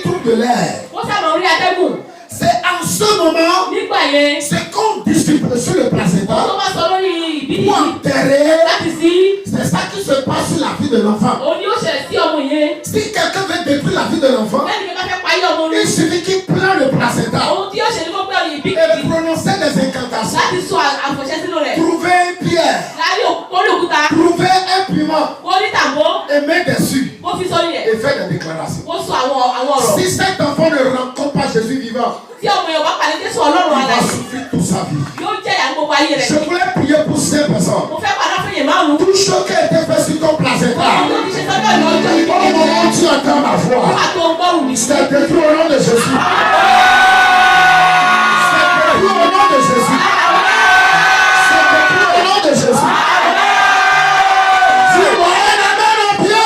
trouve de l'air. C'est en ce moment, c'est qu'on discute sur le placenta pour enterrer. C'est ça qui se passe sur la vie de l'enfant. Si quelqu'un veut détruire la vie de l'enfant, il suffit qu'il plante le placenta et prononcer des incantations. Trouver une pierre, trouver un piment et mettre dessus et faire des déclarations. Si cet enfant ne rencontre pas Jésus vivant, il va souffrir toute sa vie. Je voulais prier pour ces personnes. Tout ce qui a été fait sur ton placenta, au moment où tu entends ma voix, c'est détruit au nom de Jésus. C'est détruit au nom de Jésus. C'est détruit au nom de Jésus. Dis-moi un amen au pied.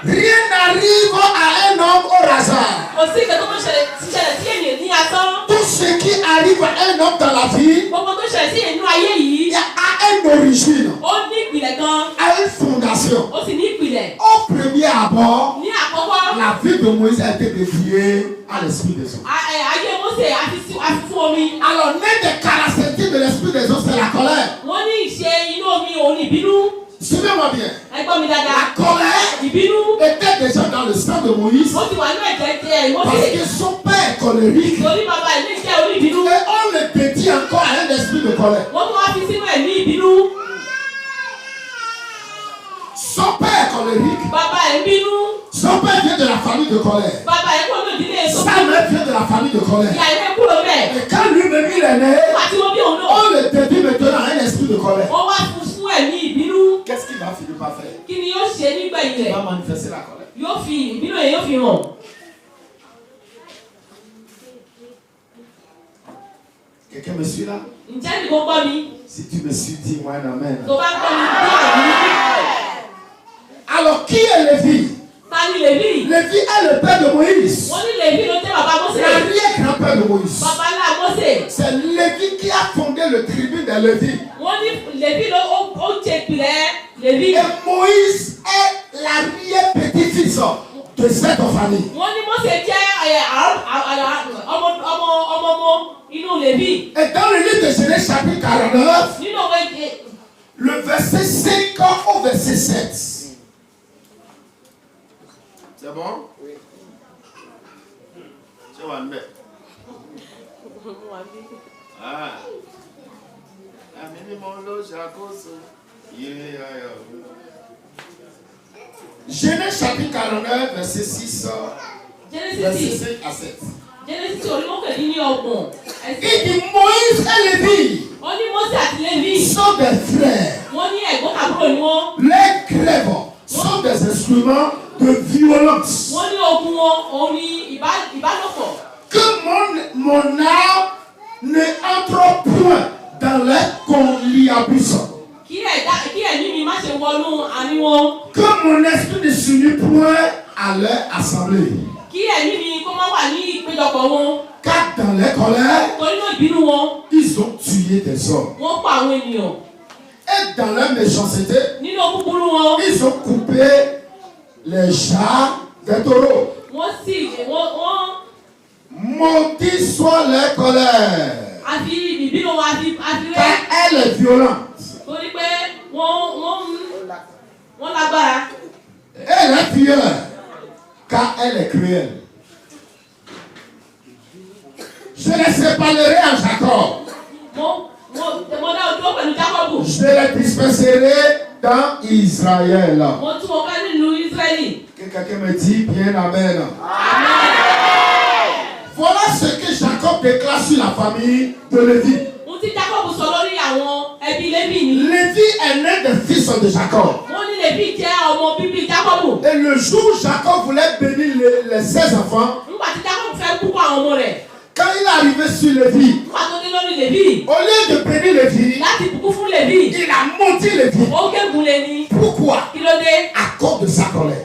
Rien n'arrive à un homme au hasard. Tout ce qui arrive à un homme dans la vie a une origine, a une fondation. Au premier abord, la vie de Moïse a été défiée à l'esprit des hommes. Alors, l'une des caractéristiques de l'esprit des hommes, c'est la colère. Suivez-moi bien. La colère était déjà dans le sang de Moïse parce que son père est colérique et on le dédie encore à un esprit de colère. Son père est colérique. Son père vient de la famille de colère. Sa mère vient de la famille de colère. Et quand lui-même il est né, on le dédie maintenant à un esprit de colère. Qu'est-ce qu'il va finir par faire? Il va manifester la colère. Quelqu'un me suit là? Si tu me suis, dis-moi un amen. Alors, qui est Lévi? Lévi est le père de Moïse. L'arrière-grand-père de Moïse. C'est Lévi qui a fondé le tribut de Lévi. Et Moïse est l'arrière-petit-fils de cette famille. Et dans le livre de Genèse chapitre 49, le verset 5 au verset 7. C'est bon? Oui. C'est bon. Ah. Genèse chapitre 49, verset 6. Verset 5 à 7. Il dit Moïse et Lévi sont des frères. Les grèves sont des instruments de violence. Que mon âme ne entre point dans les conliabus. Que mon esprit ne s'unit point à leur assemblée. Car dans les colères, ils ont tué des hommes. Et dans leur méchanceté, ils ont coupé les jarres des taureaux. Maudit soit les colères. Car elle est violente. Elle est fière. Car elle est cruelle. Je les séparerai en Jacob. Je les disperserai dans Israël. Que quelqu'un me dit bien amen. Voilà ce que Jacob déclare sur la famille de Lévi. Lévi est né des fils de Jacob. Et le jour où Jacob voulait bénir les 16 enfants, quand il est arrivé sur Lévi, au lieu de bénir Lévi, il a maudit Lévi. Pourquoi? À cause de sa colère.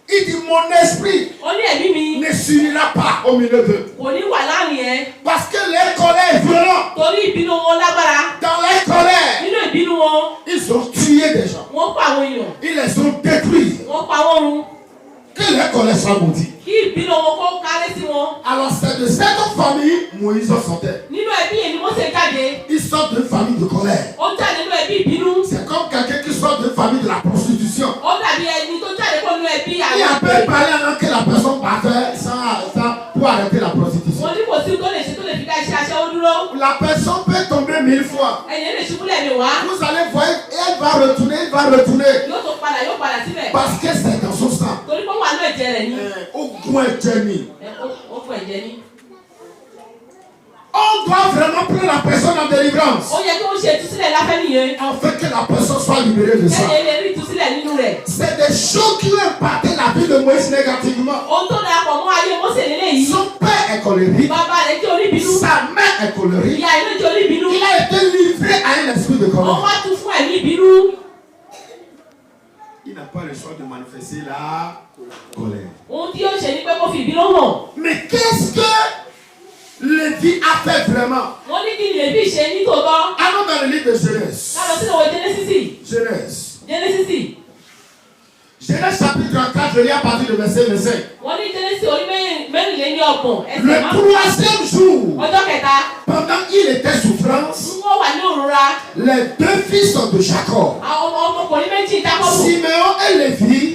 Il dit mon esprit ne s'unira pas au milieu d'eux. Parce que les colères violentes, dans les colères, ils ont tué des gens. Ils les ont détruits. Que les colères soient maudites. Alors c'est de cette famille Moïse sortait. Il sort d'une famille de colère. C'est comme quelqu'un qui sort d'une famille de la prostitution. Il a pu parler avant que la personne partait sans pour arrêter la prostitution. La personne peut tomber 1000 fois. Vous allez voir, elle va retourner, il va retourner. Parce que c'est dans son sang. On doit vraiment prendre la personne en délivrance. Afin que la personne soit libérée de ça. C'est des choses qui ont impacté la vie de Moïse négativement. Son père est colérique. Sa mère est colérique. Il a été livré à un esprit de colère. Il n'a pas le choix de manifester la colère. Mais qu'est-ce que Lévi a fait vraiment? Allons dans le livre de Genèse. Genèse chapitre 34, je lis à partir du verset 25. Le troisième jour, pendant qu'il était souffrance, les deux fils de Jacob, Siméon et Lévi,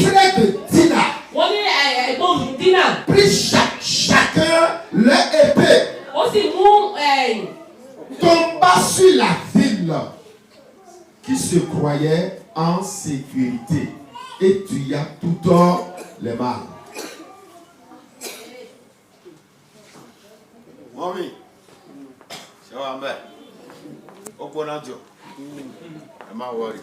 frères de Dina, pris chacun leur épée, tomba sur la ville qui se croyait en sécurité et tua tout les mâles. Mommy, so I'm back. Open up your. I'm not worried.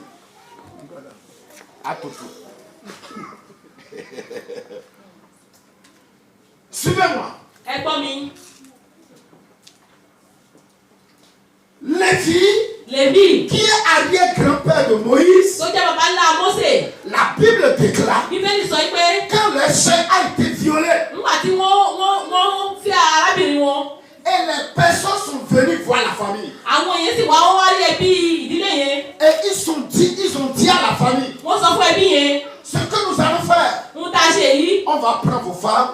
Suivez-moi. Lévi, qui est arrière-grand-père de Moïse, la Bible déclare quand le chien a été violé et les personnes sont venues voir la famille et ils ont dit à la famille, ce que nous allons faire, on va prendre vos femmes,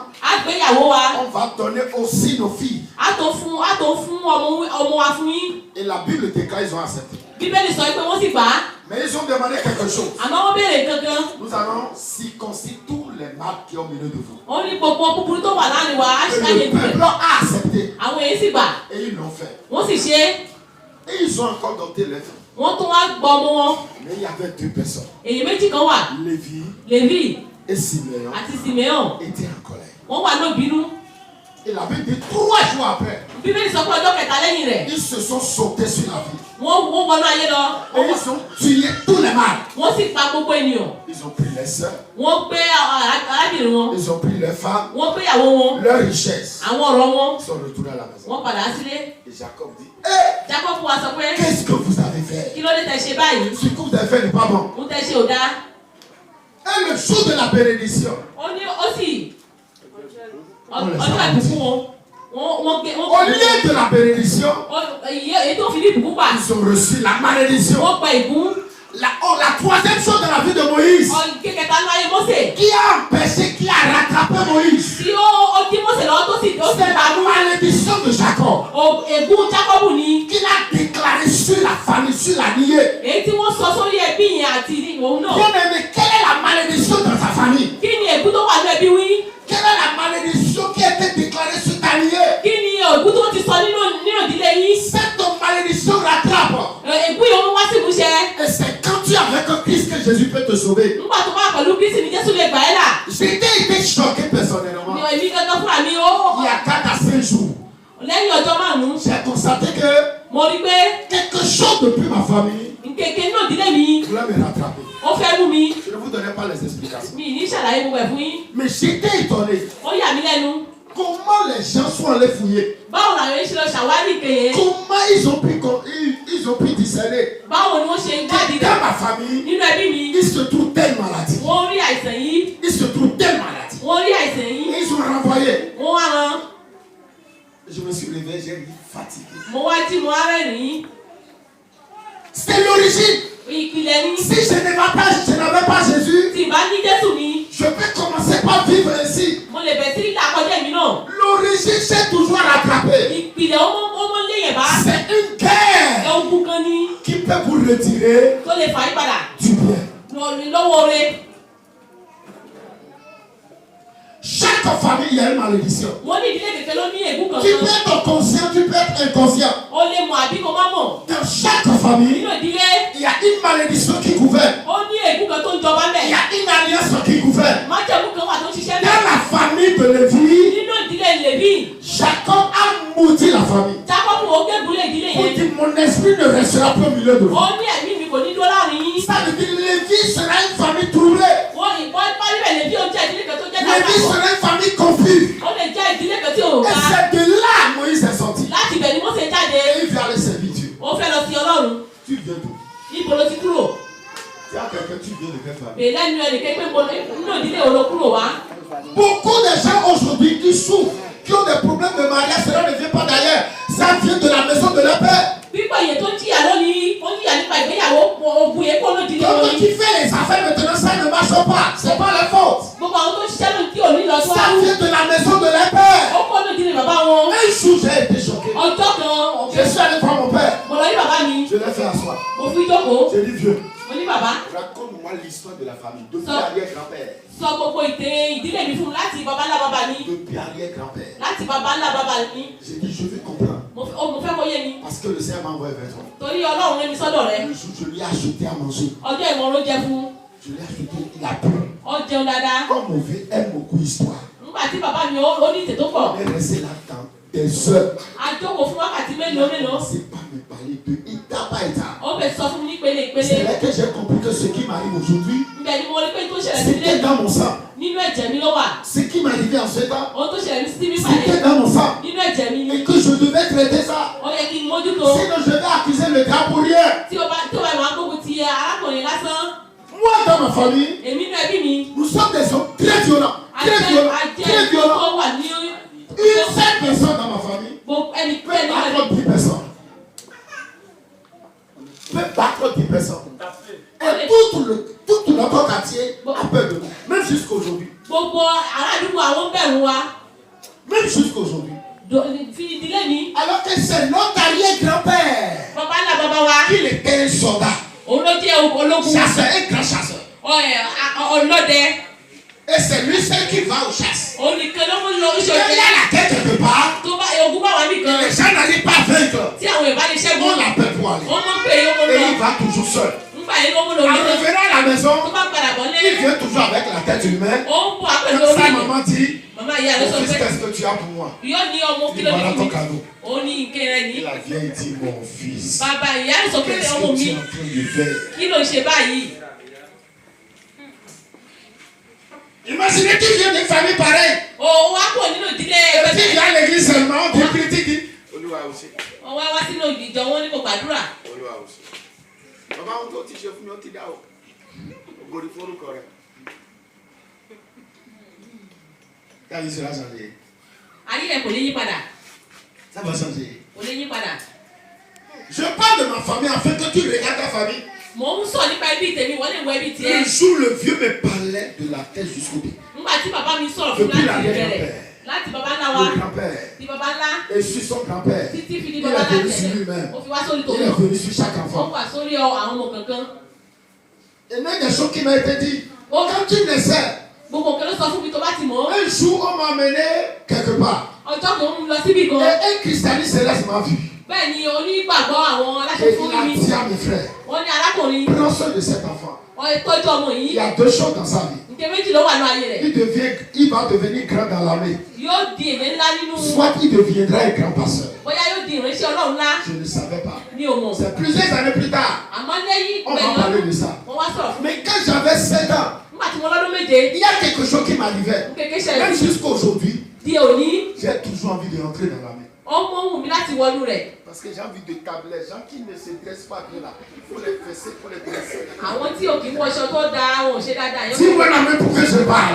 on va donner aussi nos filles. Et la Bible déclare, ils ont accepté. Mais ils ont demandé quelque chose. Nous allons circoncire tous les mâles qui ont au milieu de vous. Et le peuple a accepté. Et ils l'ont fait. Et ils ont encore dompté les femmes. Mais il y avait deux personnes. Lévi et Siméon étaient en colère. Et la Bible dit 3 jours après, ils se sont sautés sur la ville. Et ils ont tué tous les mâles. Ils ont pris les sœurs. Ils ont pris les femmes. Leurs richesses. Ils sont retournés à la maison. Et Jacob dit, qu'est-ce que vous avez fait? Ce que vous avez fait n'est pas bon. Et le jour de la bénédiction, au lieu de la bénédiction, ils ont reçu la malédiction. La troisième chose de la vie de Moïse, qui a empêché, qui a rattrapé Moïse, c'est la malédiction de Jacob, qu'il a déclaré sur la famille, sur la lignée. Bien aimé, quelle est la malédiction dans sa famille? Quelle est la malédiction qui a été déclarée sur ta lignée? Cette malédiction rattrape. Et c'est quand tu es avec un Christ que Jésus peut te sauver. J'ai été choqué personnellement. Il y a 4 à 5 jours, j'ai constaté que quelque chose depuis ma famille voulait me rattraper. Je ne vous donnais pas les explications. Mais j'étais étonné. Comment les gens sont allés fouiller? Comment ils ont pu discerner? Dans ma famille, il se trouve telle maladie. Il se trouve telle maladie. Et ils ont renvoyé. Je me suis levé, j'ai dit fatigué. C'est l'origine. Si je n'avais pas Jésus, je peux commencer par vivre ainsi. L'origine s'est toujours rattrapée. C'est une guerre qui peut vous retirer du bien. Chaque famille, il y a une malédiction. Tu peux être conscient, tu peux être inconscient. Dans chaque famille, il y a une malédiction qui gouverne. Il y a une alliance qui gouverne. Dans la famille de Lévi, Jacob a maudit la famille. Pour dire mon esprit ne restera pas au milieu de vous. Ça veut dire Lévi sera une famille troublée. Lévi sera une famille confuse. Et c'est de là Moïse est sorti. Et il vient aller servir Dieu. Tu viens d'où? Il y a quelqu'un, tu viens de quelle famille? Beaucoup de gens aujourd'hui qui souffrent, qui ont des problèmes de mariage, cela ne vient pas d'ailleurs. Ça vient de la maison de leur père. Quand tu fais les affaires maintenant, ça ne marche pas. C'est pas leur faute. Ça vient de la maison de leur père. Un jour, j'ai été choqué. Je suis allé voir mon père. Je l'ai fait asseoir. J'ai dit, vieux, raconte-moi l'histoire de la famille. Depuis arrière-grand-père. Depuis arrière-grand-père. J'ai dit, je vais comprendre. Parce que le Seigneur m'a envoyé vers toi. Un jour, je lui ai acheté à manger. Je lui ai acheté, il a pris. Comme mauvais aime beaucoup l'histoire. On est resté là-dedans des heures. C'est pas me parler de Ita. C'est là que j'ai compris que ce qui m'arrive aujourd'hui, c'était dans mon sang. Ce qui m'arrivait en ce temps, c'était dans mon sang. Et que je devais traiter ça. Sinon je vais accuser le gars pour rien. Moi dans ma famille, nous sommes des hommes très violents. Très violents. Très violents. Une seule personne dans ma famille peut battre 10 personnes. Peut battre 10 personnes. Et tout notre quartier a peur de nous. Même jusqu'aujourd'hui. Même jusqu'aujourd'hui. Alors que c'est notre arrière-grand-père. Il était un soldat. Chasseur, un grand chasseur. Et c'est lui seul qui va aux chasses. Il y a la tête quelque part. Et les gens n'arrivent pas à vaincre. On l'appelle pour aller. Et il va toujours seul. En revenant à la maison, il vient toujours avec la tête humaine. Sa maman dit, mon fils, qu'est-ce que tu as pour moi? Il voilà ton cadeau. Et la vieille dit, mon fils, qu'est-ce que tu es en train de faire? Imaginez, tu viens d'une famille pareille. Tu viens à l'église seulement, tu critiques. Olúwa aussi. Bàbá wọn tó ti ṣe fún mi ó ti dá o. Ògòrì forúkọ rẹ̀. Káyọ̀ ìṣẹ̀lá ṣàlàyé. Ayé ẹ̀ kò lè yí padà. Ça va changer. Kò lè yí padà. Je parle de ma famille afin que tu regardes ta famille. Un jour, le vieux me parlait de la tête jusqu'au pied. Depuis l'arrière-grand-père. Le grand-père. Et sur son grand-père. Il est venu sur lui-même. Il est venu sur chaque enfant. Et même des choses qui m'ont été dites. Quand tu naissais, un jour, on m'a amené quelque part. Et un christianisme céleste m'a vu. Et il a dit à mes frères, prends soin de cet enfant. Il y a deux choses dans sa vie. Il va devenir grand dans l'armée. Soit il deviendra un grand pasteur. Je ne savais pas. C'est plusieurs années plus tard. On va parler de ça. Mais quand j'avais 7 ans, il y a quelque chose qui m'arrivait. Même jusqu'aujourd'hui, j'ai toujours envie de rentrer dans l'armée. Parce que j'ai envie de tabler, les gens qui ne se dressent pas bien là, il faut les fesser, il faut les dresser. Dis-moi la main pour que je parle.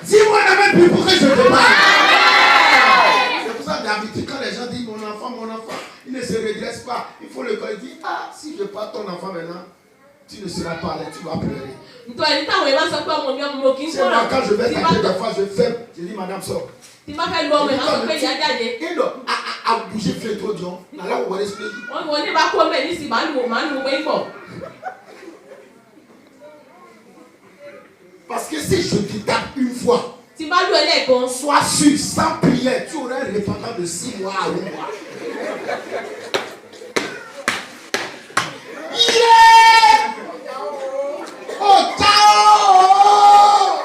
Dis-moi la main pour que je te parle. C'est pour ça David, quand les gens disent mon enfant, il ne se se redresse pas. Il faut le corriger. Il dit, ah, si je pas ton enfant maintenant, tu ne seras pas là, tu vas pleurer. C'est moi, quand je vais taper des fois, je ferme. Je dis, madame, sort. Il doit bouger fait trop dur. Là, on va rester. Parce que si je te tape une fois, sois sûr, sans prière, tu auras un repentance de 6 mois à 1 mois. Yeah! Oh, ciao!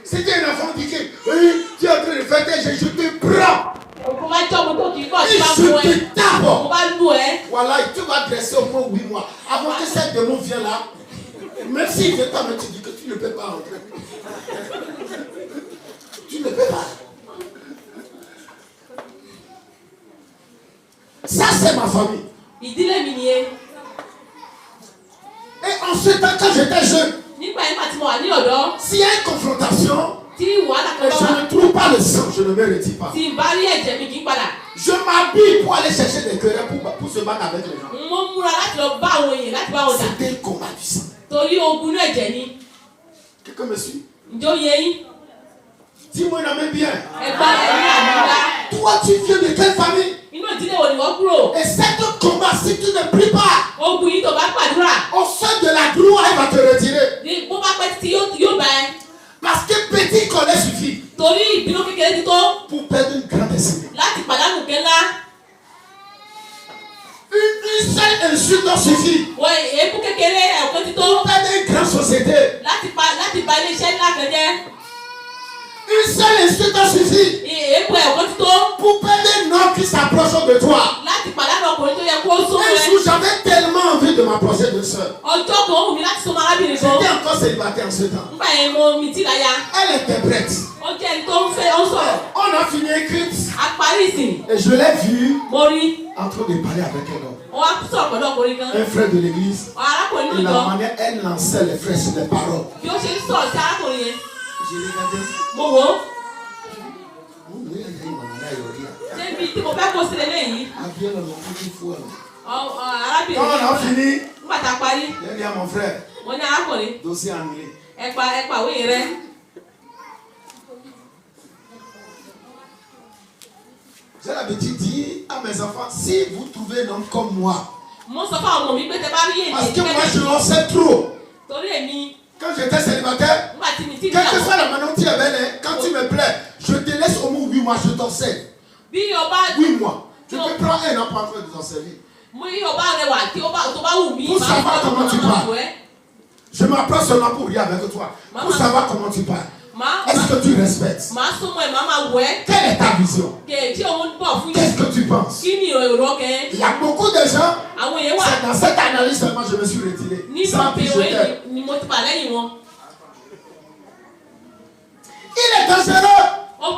Si tu es un enfant qui dit, oui, tu es en train de faire tes jeux, je te prends. Et je te tape. Voilà, tu vas dresser au moins 8 mois. Avant que cette démon vienne là, même s'il vient pas, tu dis que tu ne peux pas rentrer. Tu ne peux pas. Ça, c'est ma famille. Et en ce temps, quand j'étais jeune, s'il y a une confrontation, et je ne trouve pas le sang, je ne me retire pas. Je m'habille pour aller chercher des querelles pour se battre avec les gens. C'était le combat du sang. Quelqu'un me suit? Dis-moi, il en met bien. Toi, tu viens de quelle famille? Et cette combat, si tu ne pries pas, au sein de la gloire, il va te retirer. Parce que petit collet suffit pour perdre une grande destinée. Une seule insulte suffit pour perdre une grande société. Une seule insulte suffit pour perdre un homme qui s'approche de toi. Un jour, j'avais tellement envie de m'approcher de soeur. J'étais encore célibataire en ce temps. Elle interprète. On a fini écrite. Et je l'ai vue en train de parler avec un homme. Un frère de l'église. Et la manière elle lançait les frères sur les paroles. J'ai regardé. Quand on a fini, j'ai dit à mon frère, dossier annulé. J'ai l'habitude de dire à mes enfants, si vous trouvez un homme comme moi, parce que moi je en sais trop. Quand j'étais célibataire, quelle que soit la manière dont tu es belle, quand tu me plais, je te laisse au moins 8 mois, je t'en sers. 8 mois. Tu peux prendre un an pour entrer dans ce service. Pour savoir comment tu parles. Je m'approche seulement pour rire avec toi. Pour savoir comment tu parles. Est-ce que tu respectes? Quelle est ta vision? Qu'est-ce que tu penses? Il y a beaucoup de gens, c'est dans cette analyse seulement je me suis retiré. Sans plus je t'aime. Il est dangereux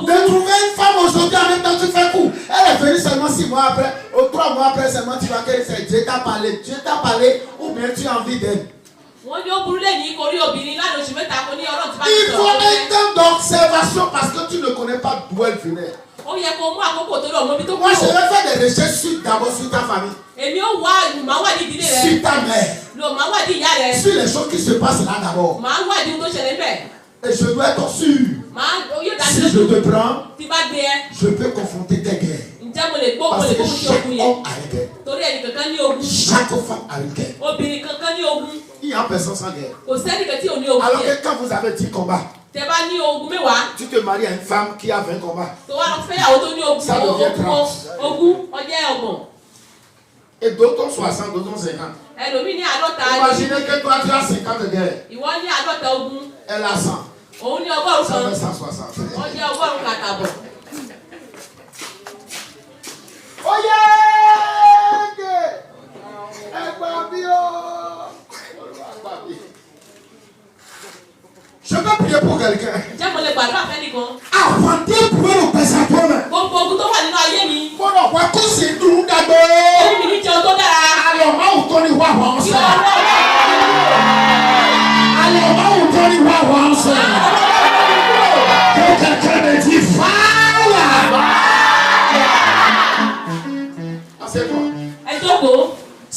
de trouver une femme aujourd'hui en même temps tu fais coup. Elle est venue seulement 6 mois après, ou 3 mois après seulement tu vas qu'elle sait Dieu t'a parlé, ou bien tu as envie d'elle. Il faut un temps d'observation parce que tu ne connais pas d'où elle venait. Moi je vais faire des recherches d'abord sur ta famille. Sur ta mère. Sur les choses qui se passent là d'abord. Et je dois être sûr. Si je te prends, je peux confronter tes guerres. Parce que chaque homme a une guerre. Chaque femme a une guerre. Il y a personne sans guerre. Alors que quand vous avez 10 combats, tu te maries à une femme qui a 20 combats. Ça devient 30. Et d'autres ont 60, d'autres ont 50. Imaginez que toi tu as 50 guerres. Elle a 100. Ça fait 160. Oh yeah! Je peux prier pour quelqu'un. Avant de pouvoir le passer à toi-même. Pour le voir que c'est tout d'abord. Alors, on tourne voir ensemble. Alors, on tourne voir ensemble. Que quelqu'un me dit fire.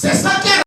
C'est ça